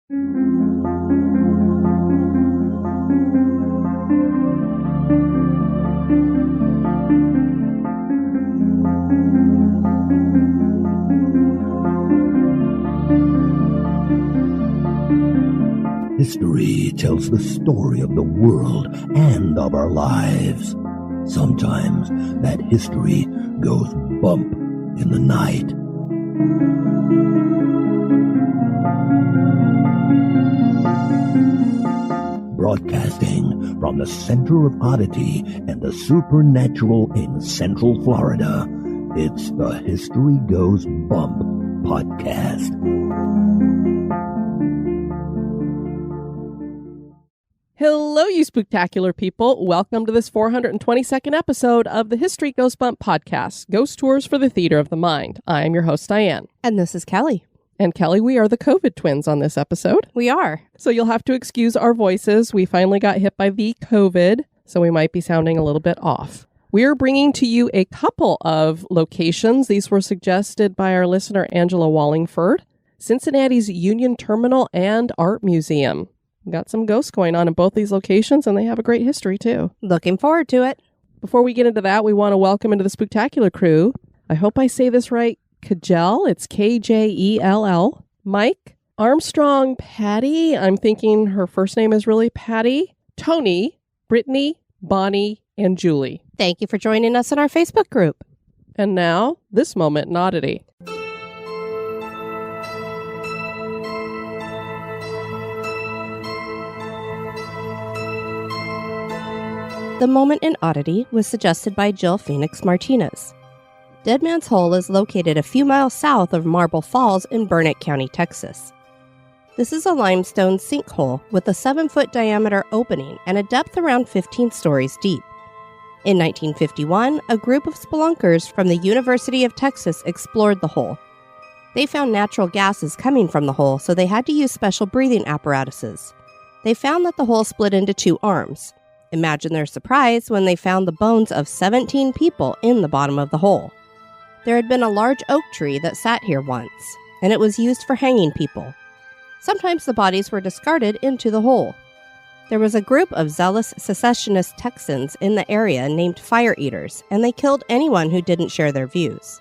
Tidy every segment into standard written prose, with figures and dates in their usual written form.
History tells the story of the world and of our lives. Sometimes that history goes bump in the night. Broadcasting from the center of Oddity and the supernatural in Central Florida, it's the History Goes Bump podcast. Hello, you spooktacular people. Welcome to this 422nd episode of the History Goes Bump podcast, Ghost Tours for the Theater of the Mind. I am your host, Diane. And this is Kelly. And Kelly, we are the COVID twins on this episode. We are. So you'll have to excuse our voices. We finally got hit by the COVID, so we might be sounding a little bit off. We are bringing to you a couple of locations. These were suggested by our listener, Angela Wallingford, Cincinnati's Union Terminal and Art Museum. Got some ghosts going on in both these locations, and they have a great history, too. Looking forward to it. Before we get into that, we want to welcome into the Spooktacular crew, I hope I say this right, Kjell, it's Kjell, Mike, Armstrong, Patty, I'm thinking her first name is really Patty, Tony, Brittany, Bonnie, and Julie. Thank you for joining us in our Facebook group. And now, this moment in Oddity. The moment in Oddity was suggested by Jill Phenix Martinez. Dead Man's Hole is located a few miles south of Marble Falls in Burnett County, Texas. This is a limestone sinkhole with a 7-foot diameter opening and a depth around 15 stories deep. In 1951, a group of spelunkers from the University of Texas explored the hole. They found natural gases coming from the hole, so they had to use special breathing apparatuses. They found that the hole split into 2 arms. Imagine their surprise when they found the bones of 17 people in the bottom of the hole. There had been a large oak tree that sat here once, and it was used for hanging people. Sometimes the bodies were discarded into the hole. There was a group of zealous secessionist Texans in the area named Fire Eaters, and they killed anyone who didn't share their views.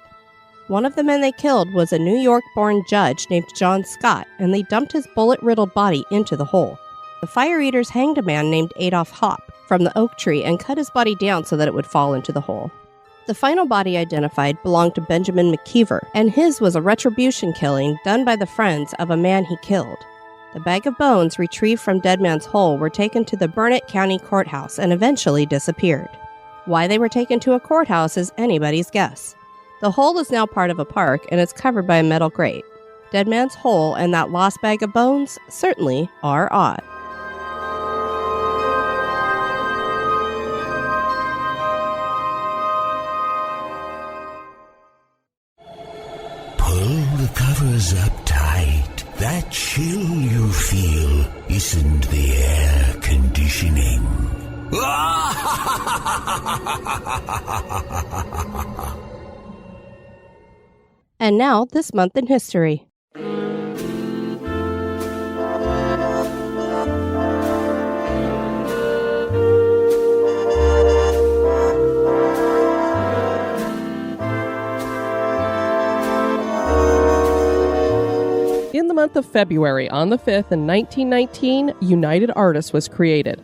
One of the men they killed was a New York-born judge named John Scott, and they dumped his bullet-riddled body into the hole. The Fire Eaters hanged a man named Adolph Hopp from the oak tree and cut his body down so that it would fall into the hole. The final body identified belonged to Benjamin McKeever, and his was a retribution killing done by the friends of a man he killed. The bag of bones retrieved from Dead Man's Hole were taken to the Burnett County Courthouse and eventually disappeared. Why they were taken to a courthouse is anybody's guess. The hole is now part of a park and is covered by a metal grate. Dead Man's Hole and that lost bag of bones certainly are odd. The covers up tight. That chill you feel isn't the air conditioning. And now, this month in history. In the month of February, on the 5th in 1919, United Artists was created.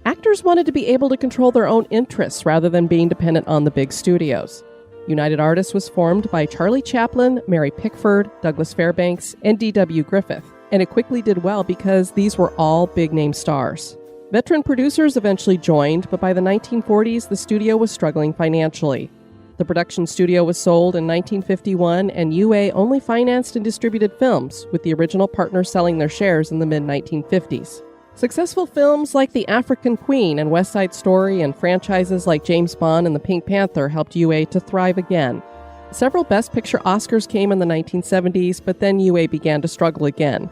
Actors wanted to be able to control their own interests rather than being dependent on the big studios. United Artists was formed by Charlie Chaplin, Mary Pickford, Douglas Fairbanks, and D.W. Griffith, and it quickly did well because these were all big-name stars. Veteran producers eventually joined, but by the 1940s, the studio was struggling financially. The production studio was sold in 1951, and UA only financed and distributed films, with the original partners selling their shares in the mid-1950s. Successful films like The African Queen and West Side Story and franchises like James Bond and The Pink Panther helped UA to thrive again. Several Best Picture Oscars came in the 1970s, but then UA began to struggle again.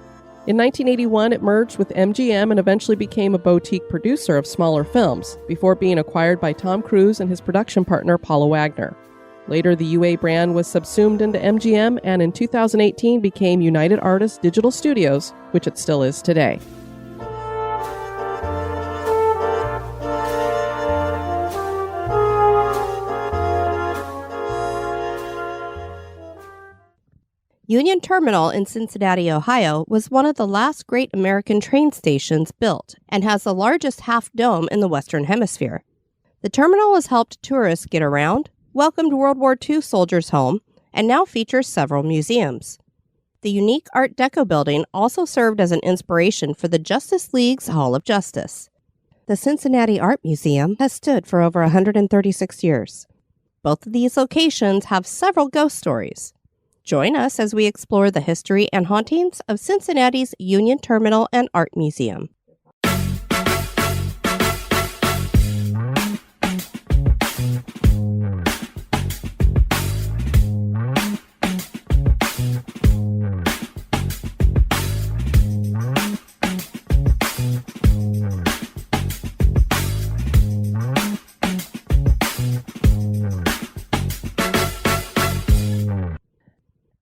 In 1981, it merged with MGM and eventually became a boutique producer of smaller films, before being acquired by Tom Cruise and his production partner Paula Wagner. Later, the UA brand was subsumed into MGM and in 2018 became United Artists Digital Studios, which it still is today. Union Terminal in Cincinnati, Ohio, was one of the last great American train stations built and has the largest half dome in the Western Hemisphere. The terminal has helped tourists get around, welcomed World War II soldiers home, and now features several museums. The unique Art Deco building also served as an inspiration for the Justice League's Hall of Justice. The Cincinnati Art Museum has stood for over 136 years. Both of these locations have several ghost stories. Join us as we explore the history and hauntings of Cincinnati's Union Terminal and Art Museum.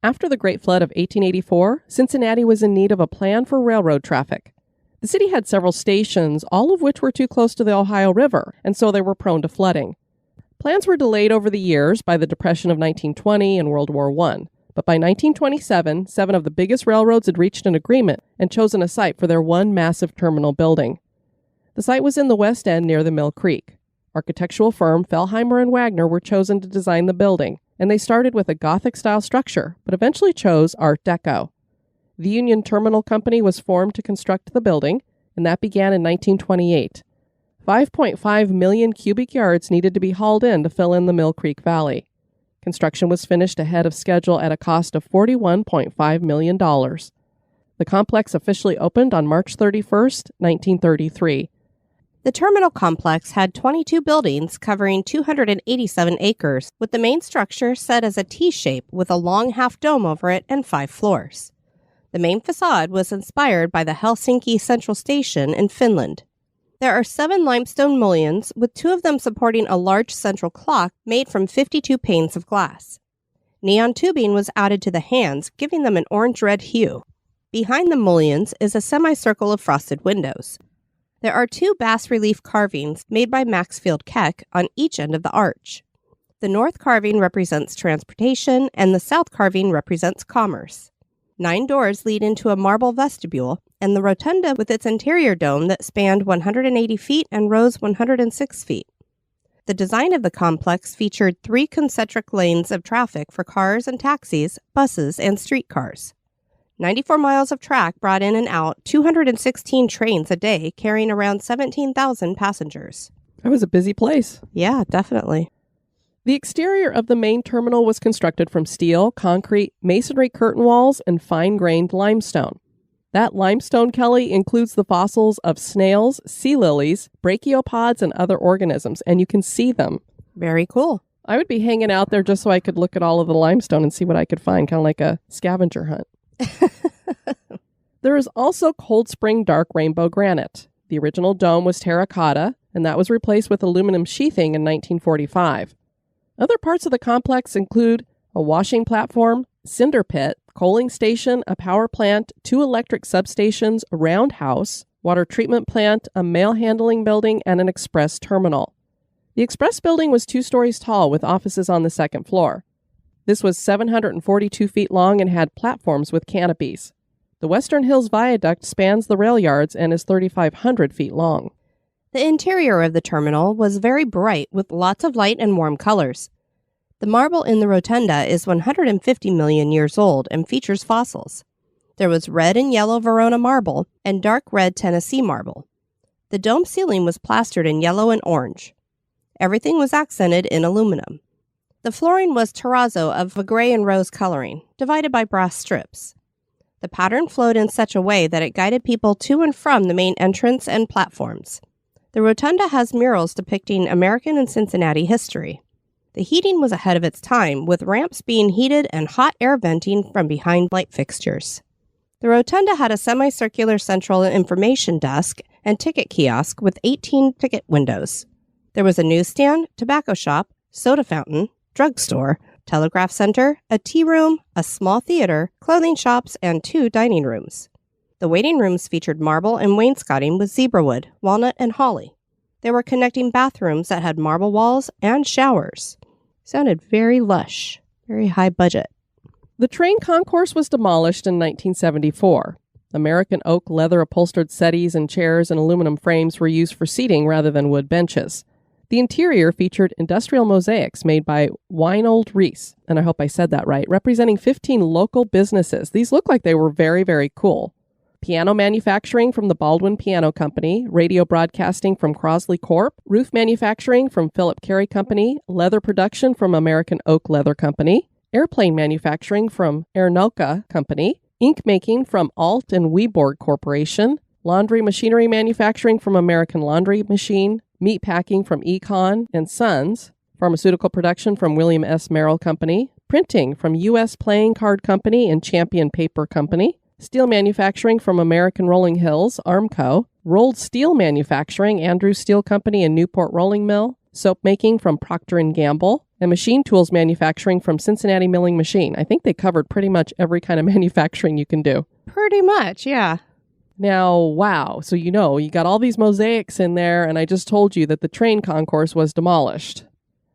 After the Great Flood of 1884, Cincinnati was in need of a plan for railroad traffic. The city had several stations, all of which were too close to the Ohio River, and so they were prone to flooding. Plans were delayed over the years by the Depression of 1920 and World War I, but by 1927, 7 of the biggest railroads had reached an agreement and chosen a site for their one massive terminal building. The site was in the West End near the Mill Creek. Architectural firm Fellheimer and Wagner were chosen to design the building, and they started with a Gothic-style structure, but eventually chose Art Deco. The Union Terminal Company was formed to construct the building, and that began in 1928. 5.5 million cubic yards needed to be hauled in to fill in the Mill Creek Valley. Construction was finished ahead of schedule at a cost of $41.5 million. The complex officially opened on March 31st, 1933. The terminal complex had 22 buildings covering 287 acres, with the main structure set as a T-shape with a long half dome over it and 5 floors. The main facade was inspired by the Helsinki Central Station in Finland. There are 7 limestone mullions, with 2 of them supporting a large central clock made from 52 panes of glass. Neon tubing was added to the hands, giving them an orange-red hue. Behind the mullions is a semicircle of frosted windows. There are 2 bas-relief carvings made by Maxfield Keck on each end of the arch. The north carving represents transportation, and the south carving represents commerce. 9 doors lead into a marble vestibule, and the rotunda with its interior dome that spanned 180 feet and rose 106 feet. The design of the complex featured 3 concentric lanes of traffic for cars and taxis, buses, and streetcars. 94 miles of track brought in and out 216 trains a day, carrying around 17,000 passengers. That was a busy place. Yeah, definitely. The exterior of the main terminal was constructed from steel, concrete, masonry curtain walls, and fine-grained limestone. That limestone, Kelly, includes the fossils of snails, sea lilies, brachiopods, and other organisms, and you can see them. Very cool. I would be hanging out there just so I could look at all of the limestone and see what I could find, kind of like a scavenger hunt. There is also Cold Spring Dark Rainbow Granite. The original dome was terracotta, and that was replaced with aluminum sheathing in 1945. Other parts of the complex include a washing platform, cinder pit, coaling station, a power plant, 2 electric substations, a roundhouse, water treatment plant, a mail handling building, and an express terminal. The express building was 2 stories tall with offices on the 2nd floor. This was 742 feet long and had platforms with canopies. The Western Hills Viaduct spans the rail yards and is 3,500 feet long. The interior of the terminal was very bright with lots of light and warm colors. The marble in the rotunda is 150 million years old and features fossils. There was red and yellow Verona marble and dark red Tennessee marble. The dome ceiling was plastered in yellow and orange. Everything was accented in aluminum. The flooring was terrazzo of a gray and rose coloring, divided by brass strips. The pattern flowed in such a way that it guided people to and from the main entrance and platforms. The rotunda has murals depicting American and Cincinnati history. The heating was ahead of its time, with ramps being heated and hot air venting from behind light fixtures. The rotunda had a semicircular central information desk and ticket kiosk with 18 ticket windows. There was a newsstand, tobacco shop, soda fountain, drugstore, telegraph center, a tea room, a small theater, clothing shops, and 2 dining rooms. The waiting rooms featured marble and wainscoting with zebra wood, walnut, and holly. There were connecting bathrooms that had marble walls and showers. Sounded very lush, very high budget. The train concourse was demolished in 1974. American oak leather upholstered settees and chairs and aluminum frames were used for seating rather than wood benches. The interior featured industrial mosaics made by Weinold Reese, and I hope I said that right, representing 15 local businesses. These look like they were very, very cool. Piano manufacturing from the Baldwin Piano Company, radio broadcasting from Crosley Corp., roof manufacturing from Philip Carey Company, leather production from American Oak Leather Company, airplane manufacturing from Ernoka Company, ink making from Alt and Weborg Corporation, laundry machinery manufacturing from American Laundry Machine, meat packing from Econ and Sons, pharmaceutical production from William S. Merrill Company, printing from U.S. Playing Card Company and Champion Paper Company, steel manufacturing from American Rolling Hills, Armco, rolled steel manufacturing, Andrews Steel Company and Newport Rolling Mill, soap making from Procter & Gamble, and machine tools manufacturing from Cincinnati Milling Machine. I think they covered pretty much every kind of manufacturing you can do. Pretty much, yeah. Now, wow. So you got all these mosaics in there, and I just told you that the train concourse was demolished.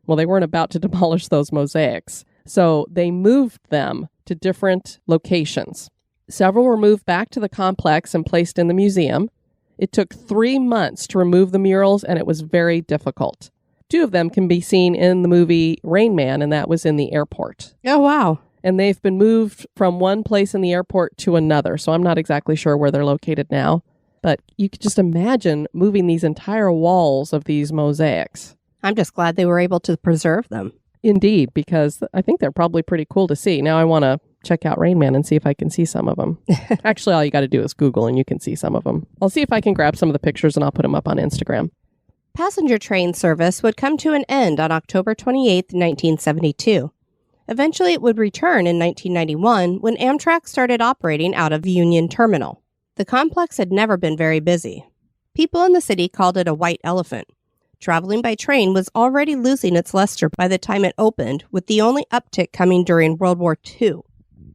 Well, they weren't about to demolish those mosaics, so they moved them to different locations. Several were moved back to the complex and placed in the museum. It took 3 months to remove the murals, and it was very difficult. 2 of them can be seen in the movie Rain Man, and that was in the airport. Oh, wow. And they've been moved from one place in the airport to another, so I'm not exactly sure where they're located now. But you could just imagine moving these entire walls of these mosaics. I'm just glad they were able to preserve them. Indeed, because I think they're probably pretty cool to see. Now I want to check out Rain Man and see if I can see some of them. Actually, all you got to do is Google and you can see some of them. I'll see if I can grab some of the pictures and I'll put them up on Instagram. Passenger train service would come to an end on October 28, 1972. Eventually, it would return in 1991 when Amtrak started operating out of Union Terminal. The complex had never been very busy. People in the city called it a white elephant. Traveling by train was already losing its luster by the time it opened, with the only uptick coming during World War II.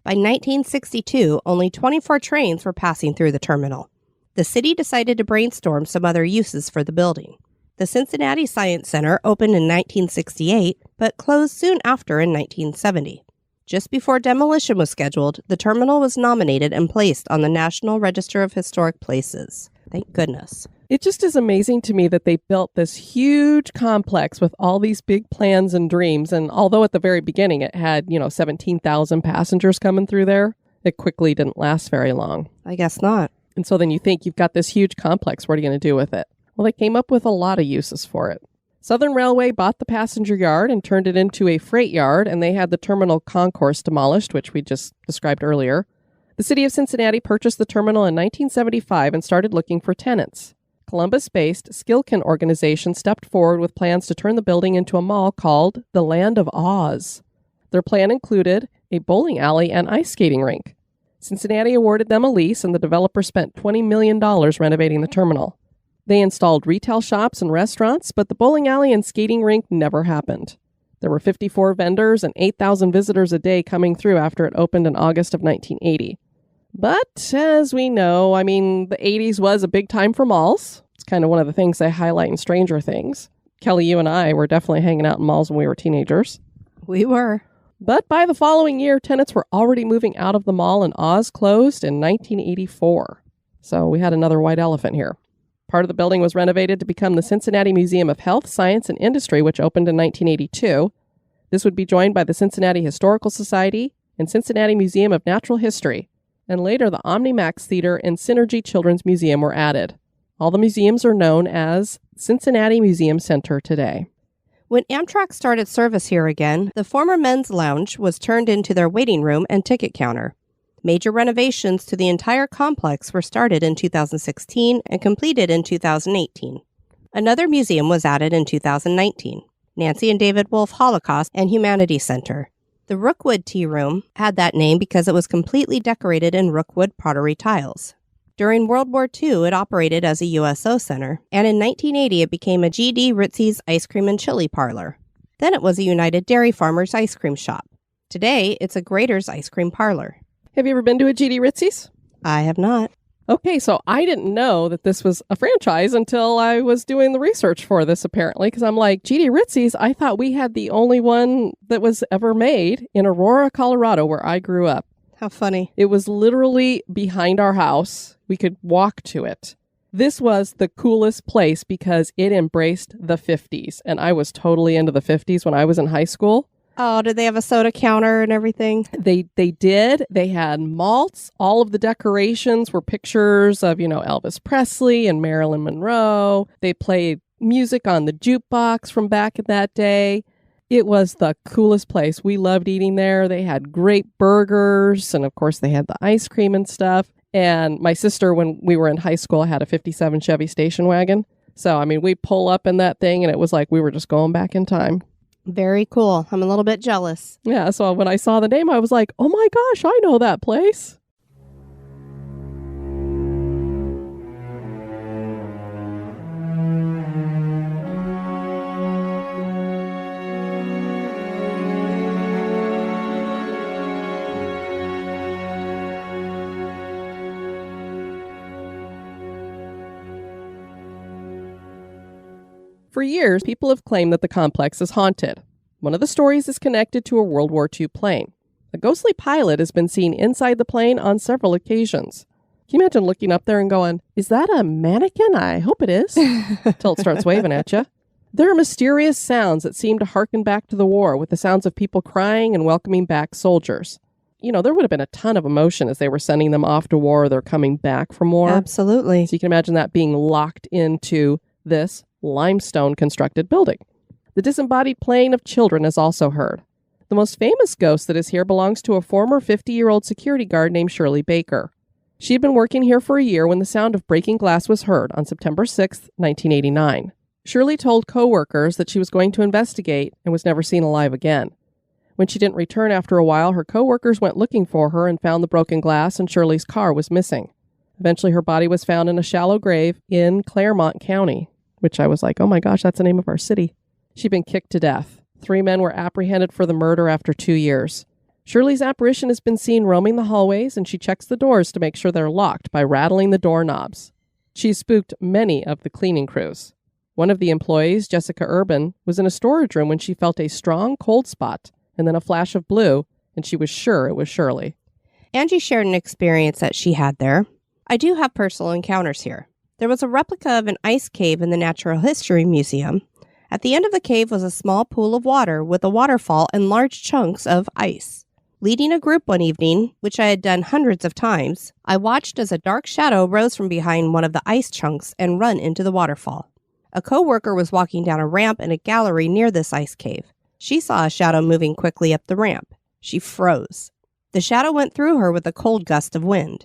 By 1962, only 24 trains were passing through the terminal. The city decided to brainstorm some other uses for the building. The Cincinnati Science Center opened in 1968, but closed soon after in 1970. Just before demolition was scheduled, the terminal was nominated and placed on the National Register of Historic Places. Thank goodness. It just is amazing to me that they built this huge complex with all these big plans and dreams. And although at the very beginning it had, 17,000 passengers coming through there, it quickly didn't last very long. I guess not. And so then you think you've got this huge complex. What are you going to do with it? Well, they came up with a lot of uses for it. Southern Railway bought the passenger yard and turned it into a freight yard, and they had the terminal concourse demolished, which we just described earlier. The city of Cincinnati purchased the terminal in 1975 and started looking for tenants. Columbus-based Skilkin organization stepped forward with plans to turn the building into a mall called the Land of Oz. Their plan included a bowling alley and ice skating rink. Cincinnati awarded them a lease, and the developer spent $20 million renovating the terminal. They installed retail shops and restaurants, but the bowling alley and skating rink never happened. There were 54 vendors and 8,000 visitors a day coming through after it opened in August of 1980. But as we know, the 80s was a big time for malls. It's kind of one of the things they highlight in Stranger Things. Kelly, you and I were definitely hanging out in malls when we were teenagers. We were. But by the following year, tenants were already moving out of the mall, and Oz closed in 1984. So we had another white elephant here. Part of the building was renovated to become the Cincinnati Museum of Health, Science, and Industry, which opened in 1982. This would be joined by the Cincinnati Historical Society and Cincinnati Museum of Natural History. And later, the OmniMax Theater and Synergy Children's Museum were added. All the museums are known as Cincinnati Museum Center today. When Amtrak started service here again, the former men's lounge was turned into their waiting room and ticket counter. Major renovations to the entire complex were started in 2016 and completed in 2018. Another museum was added in 2019, Nancy and David Wolf Holocaust and Humanity Center. The Rookwood Tea Room had that name because it was completely decorated in Rookwood pottery tiles. During World War II, it operated as a USO center, and in 1980 it became a G.D. Ritzy's Ice Cream and Chili Parlor. Then it was a United Dairy Farmers ice cream shop. Today, it's a Grater's ice cream parlor. Have you ever been to a GD Ritzy's? I have not. Okay, so I didn't know that this was a franchise until I was doing the research for this, apparently, because I'm like, GD Ritzy's, I thought we had the only one that was ever made in Aurora, Colorado, where I grew up. How funny. It was literally behind our house. We could walk to it. This was the coolest place because it embraced the 50s, and I was totally into the 50s when I was in high school. Oh, did they have a soda counter and everything? They did. They had malts. All of the decorations were pictures of, Elvis Presley and Marilyn Monroe. They played music on the jukebox from back in that day. It was the coolest place. We loved eating there. They had great burgers, and of course they had the ice cream and stuff. And my sister, when we were in high school, had a 57 Chevy station wagon. So, we pull up in that thing, and it was like we were just going back in time. Very cool. I'm a little bit jealous. Yeah, so when I saw the name, I was like, oh my gosh, I know that place. For years, people have claimed that the complex is haunted. One of the stories is connected to a World War II plane. A ghostly pilot has been seen inside the plane on several occasions. Can you imagine looking up there and going, is that a mannequin? I hope it is. Till it starts waving at you. There are mysterious sounds that seem to harken back to the war, with the sounds of people crying and welcoming back soldiers. There would have been a ton of emotion as they were sending them off to war or they're coming back from war. Absolutely. So you can imagine that being locked into this limestone constructed building. The disembodied playing of children is also heard. The most famous ghost that is here belongs to a former 50-year-old security guard named Shirley Baker. She had been working here for a year when the sound of breaking glass was heard on September 6, 1989. Shirley told co-workers that she was going to investigate and was never seen alive again. When she didn't return after a while, her co-workers went looking for her and found the broken glass, and Shirley's car was missing. Eventually, her body was found in a shallow grave in Claremont County, which I was like, oh my gosh, that's the name of our city. She'd been kicked to death. 3 men were apprehended for the murder after 2 years. Shirley's apparition has been seen roaming the hallways, and she checks the doors to make sure they're locked by rattling the doorknobs. She's spooked many of the cleaning crews. One of the employees, Jessica Urban, was in a storage room when she felt a strong cold spot and then a flash of blue, and she was sure it was Shirley. Angie shared an experience that she had there. I do have personal encounters here. There was a replica of an ice cave in the Natural History Museum. At the end of the cave was a small pool of water with a waterfall and large chunks of ice. Leading a group one evening, which I had done hundreds of times, I watched as a dark shadow rose from behind one of the ice chunks and run into the waterfall. A co-worker was walking down a ramp in a gallery near this ice cave. She saw a shadow moving quickly up the ramp. She froze. The shadow went through her with a cold gust of wind.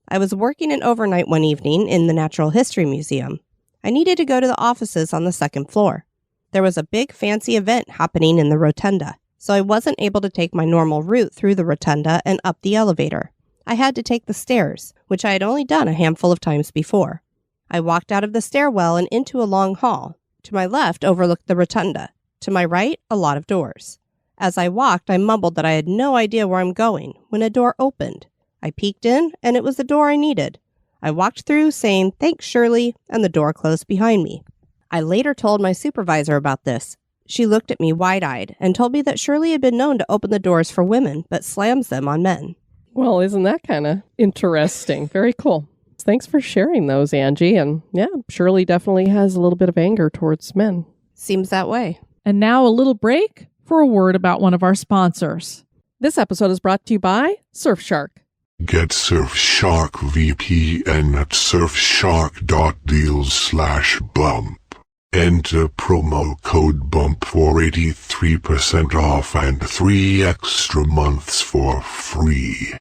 I was working an overnight one evening in the Natural History Museum. I needed to go to the offices on the second floor. There was a big fancy event happening in the rotunda, so I wasn't able to take my normal route through the rotunda and up the elevator. I had to take the stairs, which I had only done a handful of times before. I walked out of the stairwell and into a long hall. To my left overlooked the rotunda. To my right, a lot of doors. As I walked, I mumbled that I had no idea where I'm going when a door opened. I peeked in, and it was the door I needed. I walked through saying, "Thanks, Shirley," and the door closed behind me. I later told my supervisor about this. She looked at me wide-eyed and told me that Shirley had been known to open the doors for women, but slams them on men. Well, isn't that kind of interesting? Very cool. Thanks for sharing those, Angie. And yeah, Shirley definitely has a little bit of anger towards men. Seems that way. And now a little break for a word about one of our sponsors. This episode is brought to you by Surfshark. Get Surfshark VPN at surfshark.deal/bump. Enter promo code BUMP for 83% off and 3 extra months for free.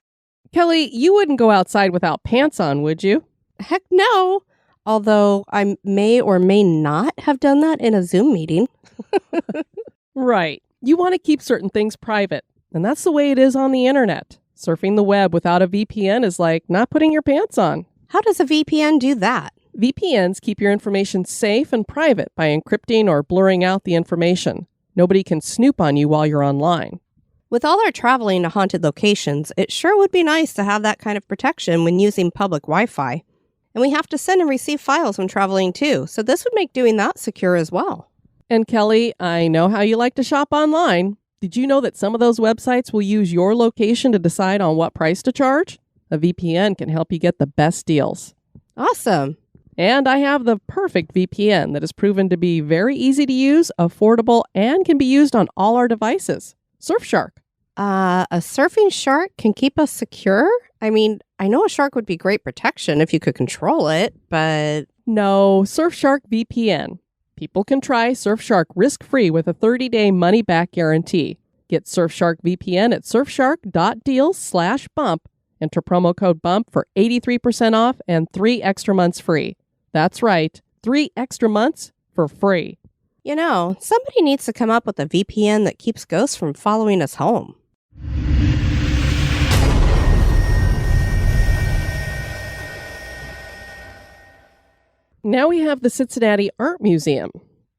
Kelly, you wouldn't go outside without pants on, would you? Heck no. Although I may or may not have done that in a Zoom meeting. Right. You want to keep certain things private, and that's the way it is on the internet. Surfing the web without a VPN is like not putting your pants on. How does a VPN do that? VPNs keep your information safe and private by encrypting or blurring out the information. Nobody can snoop on you while you're online. With all our traveling to haunted locations, it sure would be nice to have that kind of protection when using public Wi-Fi. And we have to send and receive files when traveling too, so this would make doing that secure as well. And Kelly, I know how you like to shop online. Did you know that some of those websites will use your location to decide on what price to charge? A VPN can help you get the best deals. Awesome. And I have the perfect VPN that is proven to be very easy to use, affordable, and can be used on all our devices. Surfshark. A surfing shark can keep us secure? I mean, I know a shark would be great protection if you could control it, but... No, Surfshark VPN. People can try Surfshark risk-free with a 30-day money-back guarantee. Get Surfshark VPN at surfshark.deals/bump. Enter promo code BUMP for 83% off and 3 extra months free. That's right, 3 extra months for free. You know, somebody needs to come up with a VPN that keeps ghosts from following us home. Now we have the Cincinnati Art Museum.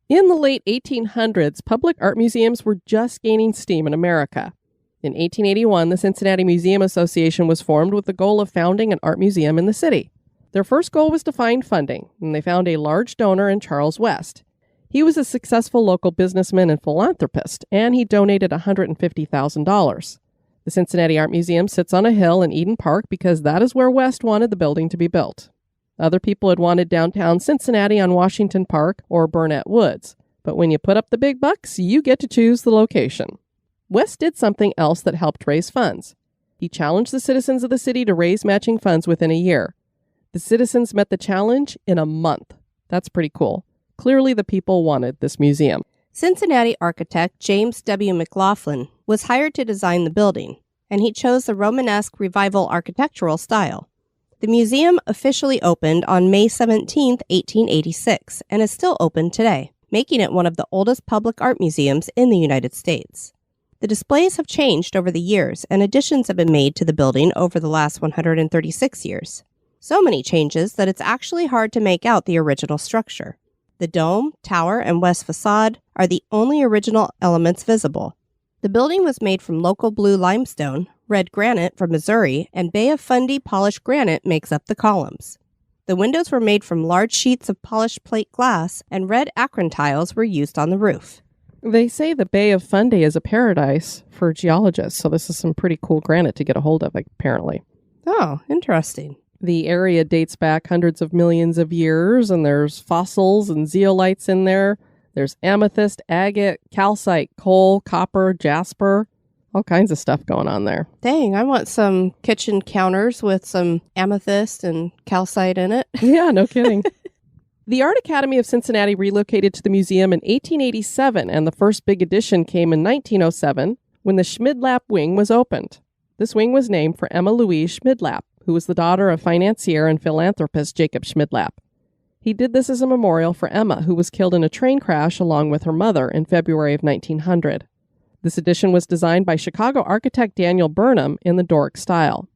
In the late 1800s, public art museums were just gaining steam in America. In 1881, the Cincinnati Museum Association was formed with the goal of founding an art museum in the city. Their first goal was to find funding, and they found a large donor in Charles West. He was a successful local businessman and philanthropist, and he donated $150,000. The Cincinnati Art Museum sits on a hill in Eden Park because that is where West wanted the building to be built. Other people had wanted downtown Cincinnati on Washington Park or Burnett Woods, but when you put up the big bucks, you get to choose the location. West did something else that helped raise funds. He challenged the citizens of the city to raise matching funds within a year. The citizens met the challenge in a month. That's pretty cool. Clearly, the people wanted this museum. Cincinnati architect James W. McLaughlin was hired to design the building, and he chose the Romanesque Revival architectural style. The museum officially opened on May 17, 1886, and is still open today, making it one of the oldest public art museums in the United States. The displays have changed over the years, and additions have been made to the building over the last 136 years. So many changes that it's actually hard to make out the original structure. The dome, tower, and west facade are the only original elements visible. The building was made from local blue limestone, red granite from Missouri, and Bay of Fundy polished granite makes up the columns. The windows were made from large sheets of polished plate glass, and red Akron tiles were used on the roof. They say the Bay of Fundy is a paradise for geologists, so this is some pretty cool granite to get a hold of, apparently. Oh, interesting. The area dates back hundreds of millions of years, and there's fossils and zeolites in there. There's amethyst, agate, calcite, coal, copper, jasper, all kinds of stuff going on there. Dang, I want some kitchen counters with some amethyst and calcite in it. Yeah, no kidding. The Art Academy of Cincinnati relocated to the museum in 1887, and the first big addition came in 1907 when the Schmidlap Wing was opened. This wing was named for Emma Louise Schmidlap, who was the daughter of financier and philanthropist Jacob Schmidlap. He did this as a memorial for Emma, who was killed in a train crash along with her mother in February of 1900. This addition was designed by Chicago architect Daniel Burnham in the Doric style.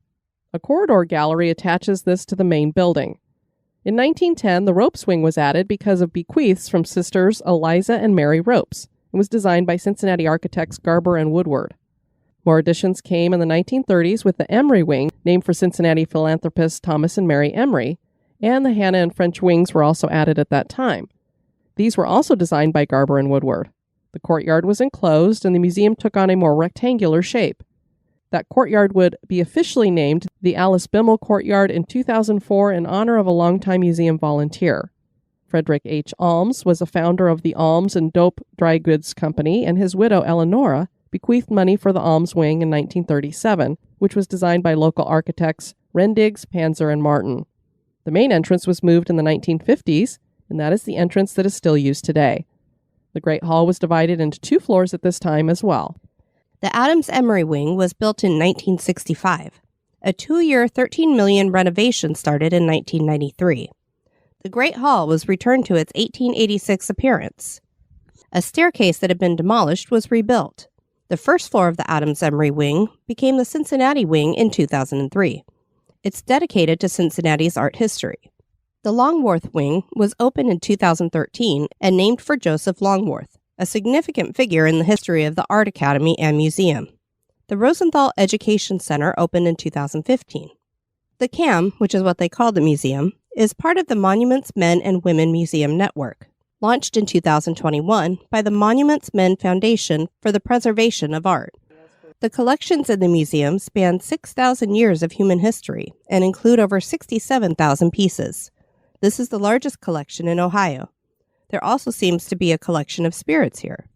A corridor gallery attaches this to the main building. In 1910, the ropes wing was added because of bequeaths from sisters Eliza and Mary Ropes, and was designed by Cincinnati architects Garber and Woodward. More additions came in the 1930s with the Emery Wing, named for Cincinnati philanthropists Thomas and Mary Emery, and the Hannah and French wings were also added at that time. These were also designed by Garber and Woodward. The courtyard was enclosed, and the museum took on a more rectangular shape. That courtyard would be officially named the Alice Bimmel Courtyard in 2004 in honor of a longtime museum volunteer. Frederick H. Alms was a founder of the Alms and Dope Dry Goods Company, and his widow, Eleonora, bequeathed money for the Alms Wing in 1937, which was designed by local architects Rendiggs, Panzer, and Martin. The main entrance was moved in the 1950s, and that is the entrance that is still used today. The Great Hall was divided into 2 floors at this time as well. The Adams Emery Wing was built in 1965. A 2-year, $13 million renovation started in 1993. The Great Hall was returned to its 1886 appearance. A staircase that had been demolished was rebuilt. The first floor of the Adams Emery Wing became the Cincinnati Wing in 2003. It's dedicated to Cincinnati's art history. The Longworth Wing was opened in 2013 and named for Joseph Longworth, a significant figure in the history of the Art Academy and Museum. The Rosenthal Education Center opened in 2015. The CAM, which is what they call the museum, is part of the Monuments Men and Women Museum Network, launched in 2021 by the Monuments Men Foundation for the Preservation of Art. The collections in the museum span 6,000 years of human history and include over 67,000 pieces. This is the largest collection in Ohio. There also seems to be a collection of spirits here.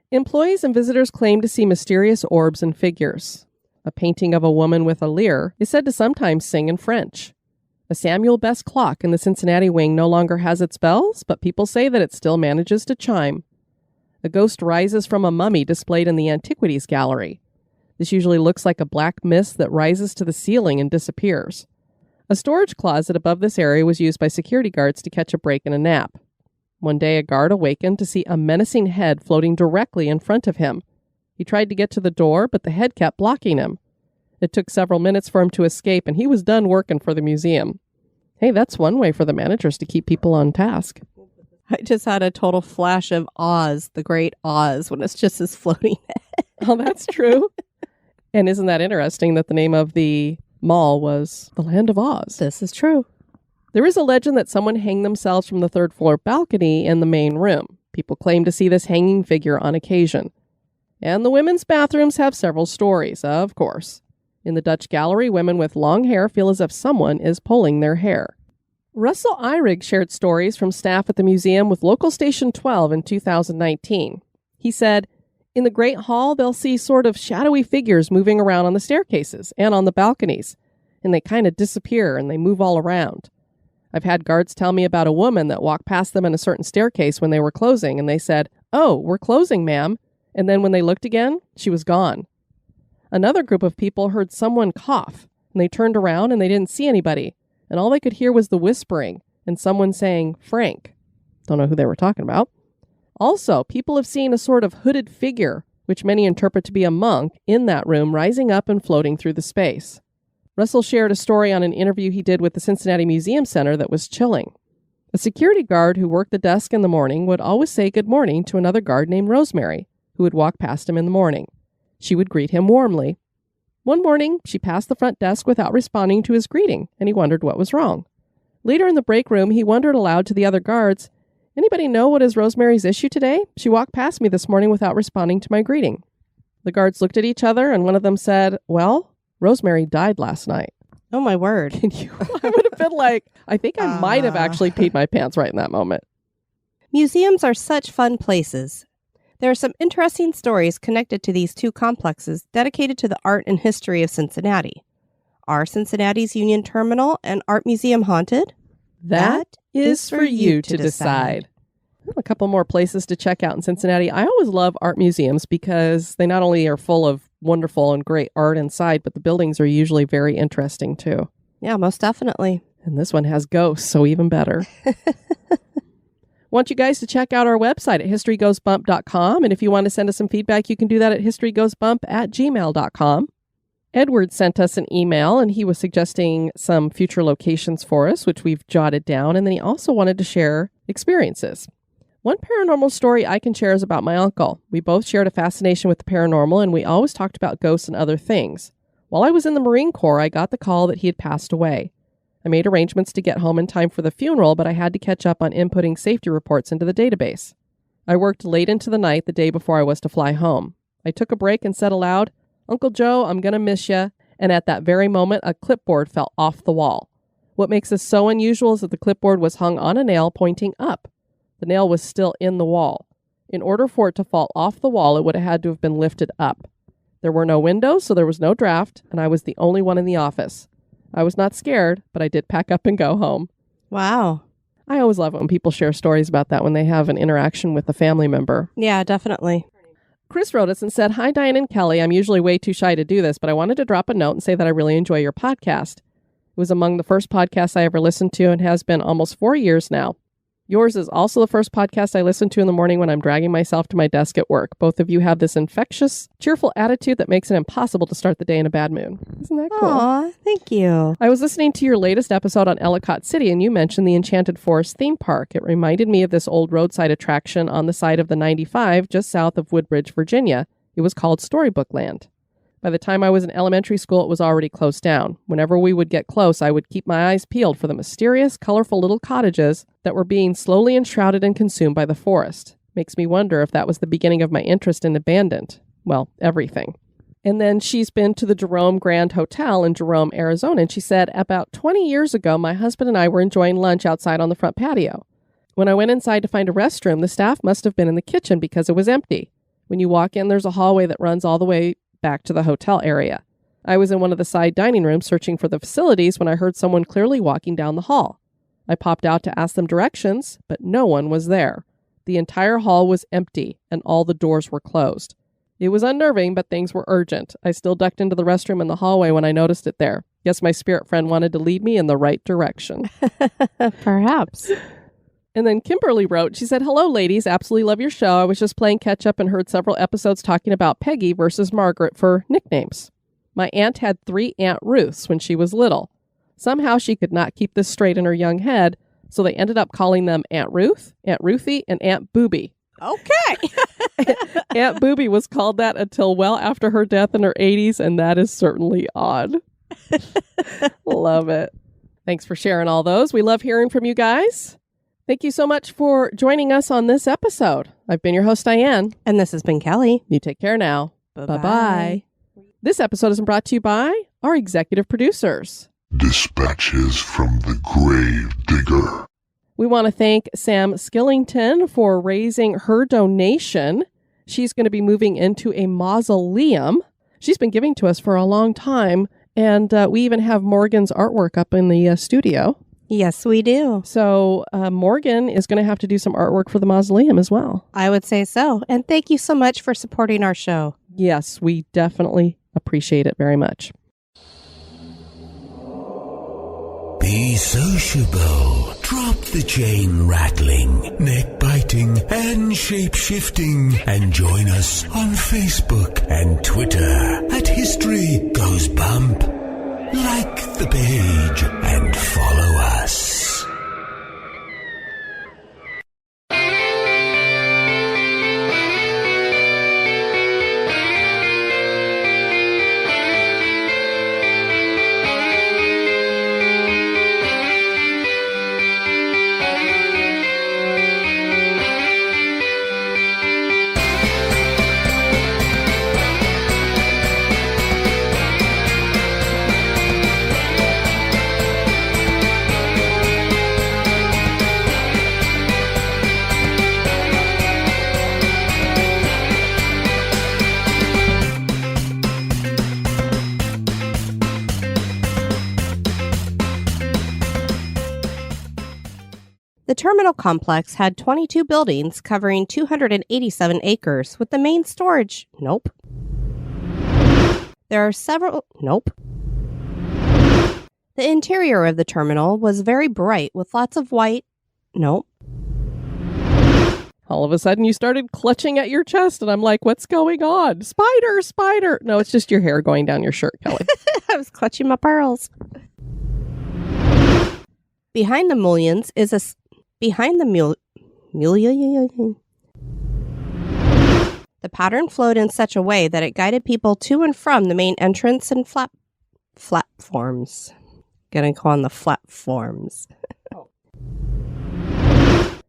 Employees and visitors claim to see mysterious orbs and figures. A painting of a woman with a lyre is said to sometimes sing in French. A Samuel Best clock in the Cincinnati wing no longer has its bells, but people say that it still manages to chime. A ghost rises from a mummy displayed in the Antiquities Gallery. This usually looks like a black mist that rises to the ceiling and disappears. A storage closet above this area was used by security guards to catch a break in a nap. One day, a guard awakened to see a menacing head floating directly in front of him. He tried to get to the door, but the head kept blocking him. It took several minutes for him to escape, and he was done working for the museum. Hey, that's one way for the managers to keep people on task. I just had a total flash of Oz, the great Oz, when it's just this floating head. Oh, that's true. And isn't that interesting that the name of the mall was the Land of Oz? This is true. There is a legend that someone hanged themselves from the third-floor balcony in the main room. People claim to see this hanging figure on occasion. And the women's bathrooms have several stories, of course. In the Dutch Gallery, women with long hair feel as if someone is pulling their hair. Russell Eyrig shared stories from staff at the museum with Local Station 12 in 2019. He said, "In the Great Hall, they'll see sort of shadowy figures moving around on the staircases and on the balconies, and they kind of disappear and they move all around. I've had guards tell me about a woman that walked past them in a certain staircase when they were closing, and they said, 'Oh, we're closing, ma'am.' And then when they looked again, she was gone. Another group of people heard someone cough, and they turned around and they didn't see anybody, and all they could hear was the whispering and someone saying, 'Frank.' Don't know who they were talking about. Also, people have seen a sort of hooded figure, which many interpret to be a monk, in that room rising up and floating through the space." Russell shared a story on an interview he did with the Cincinnati Museum Center that was chilling. A security guard who worked the desk in the morning would always say good morning to another guard named Rosemary, who would walk past him in the morning. She would greet him warmly. One morning, she passed the front desk without responding to his greeting, and he wondered what was wrong. Later in the break room, he wondered aloud to the other guards, "Anybody know what is Rosemary's issue today? She walked past me this morning without responding to my greeting." The guards looked at each other, and one of them said, "Well, Rosemary died last night." Oh, my word. I would have been like, I think I might have actually peed my pants right in that moment. Museums are such fun places. There are some interesting stories connected to these two complexes dedicated to the art and history of Cincinnati. Are Cincinnati's Union Terminal and Art Museum haunted? That is for you to decide. A couple more places to check out in Cincinnati. I always love art museums because they not only are full of wonderful and great art inside, but the buildings are usually very interesting too. Yeah, most definitely. And this one has ghosts, so even better. Want you guys to check out our website at historygoesbump.com. And if you want to send us some feedback, you can do that at historygoesbump@gmail.com. Edward sent us an email, and he was suggesting some future locations for us, which we've jotted down. And then he also wanted to share experiences. One paranormal story I can share is about my uncle. We both shared a fascination with the paranormal, and we always talked about ghosts and other things. While I was in the Marine Corps, I got the call that he had passed away. I made arrangements to get home in time for the funeral, but I had to catch up on inputting safety reports into the database. I worked late into the night the day before I was to fly home. I took a break and said aloud, "Uncle Joe, I'm going to miss you." And at that very moment, a clipboard fell off the wall. What makes this so unusual is that the clipboard was hung on a nail pointing up. The nail was still in the wall. In order for it to fall off the wall, it would have had to have been lifted up. There were no windows, so there was no draft, and I was the only one in the office. I was not scared, but I did pack up and go home. Wow. I always love it when people share stories about that when they have an interaction with a family member. Yeah, definitely. Chris wrote us and said, "Hi, Diane and Kelly. I'm usually way too shy to do this, but I wanted to drop a note and say that I really enjoy your podcast. It was among the first podcasts I ever listened to and has been almost 4 years now. Yours is also the first podcast I listen to in the morning when I'm dragging myself to my desk at work. Both of you have this infectious, cheerful attitude that makes it impossible to start the day in a bad mood. Isn't that cool? Aw, thank you. I was listening to your latest episode on Ellicott City, and you mentioned the Enchanted Forest theme park. It reminded me of this old roadside attraction on the side of the 95 just south of Woodbridge, Virginia. It was called Storybook Land. By the time I was in elementary school, it was already closed down. Whenever we would get close, I would keep my eyes peeled for the mysterious, colorful little cottages that were being slowly enshrouded and consumed by the forest. Makes me wonder if that was the beginning of my interest in abandoned, well, everything. And then she's been to the Jerome Grand Hotel in Jerome, Arizona, and she said, about 20 years ago, my husband and I were enjoying lunch outside on the front patio. When I went inside to find a restroom, the staff must have been in the kitchen because it was empty. When you walk in, there's a hallway that runs all the way back to the hotel area. I was in one of the side dining rooms searching for the facilities when I heard someone clearly walking down the hall. I popped out to ask them directions, but no one was there. The entire hall was empty, and all the doors were closed. It was unnerving, but things were urgent. I still ducked into the restroom in the hallway when I noticed it there. Guess my spirit friend wanted to lead me in the right direction. Perhaps. And then Kimberly wrote, she said, hello, ladies. Absolutely love your show. I was just playing catch up and heard several episodes talking about Peggy versus Margaret for nicknames. My aunt had 3 Aunt Ruths when she was little. Somehow she could not keep this straight in her young head, so they ended up calling them Aunt Ruth, Aunt Ruthie, and Aunt Booby. Okay. Aunt Booby was called that until well after her death in her 80s, and that is certainly odd. Love it. Thanks for sharing all those. We love hearing from you guys. Thank you so much for joining us on this episode. I've been your host, Diane. And this has been Kelly. You take care now. Bye-bye. Bye-bye. This episode is brought to you by our executive producers. Dispatches from the Grave Digger. We want to thank Sam Skillington for raising her donation. She's going to be moving into a mausoleum. She's been giving to us for a long time, and we even have Morgan's artwork up in the studio. Yes, we do. So Morgan is going to have to do some artwork for the mausoleum as well. I would say so. And thank you so much for supporting our show. Yes, we definitely appreciate it very much. Be sociable. Drop the chain rattling, neck biting, and shape shifting. And join us on Facebook and Twitter at History Goes Bump. Like the page and follow us. The terminal complex had 22 buildings covering 287 acres with the main storage. Nope. There are several. Nope. The interior of the terminal was very bright with lots of white. Nope. All of a sudden you started clutching at your chest and I'm like, what's going on? Spider, spider. No, it's just your hair going down your shirt, Kelly. I was clutching my pearls. Behind the mullions is a... Behind the the pattern flowed in such a way that it guided people to and from the main entrance and platforms. Gonna go on the platforms.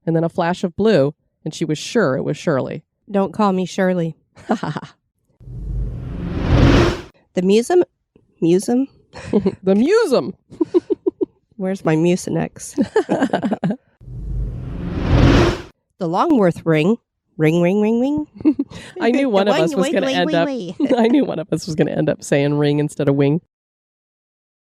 And then a flash of blue, and she was sure it was Shirley. Don't call me Shirley. The museum? The museum. Where's my Mucinex? The Longworth ring. Ring. I knew one of us was going to end up. I knew one of us was going to end up saying ring instead of wing.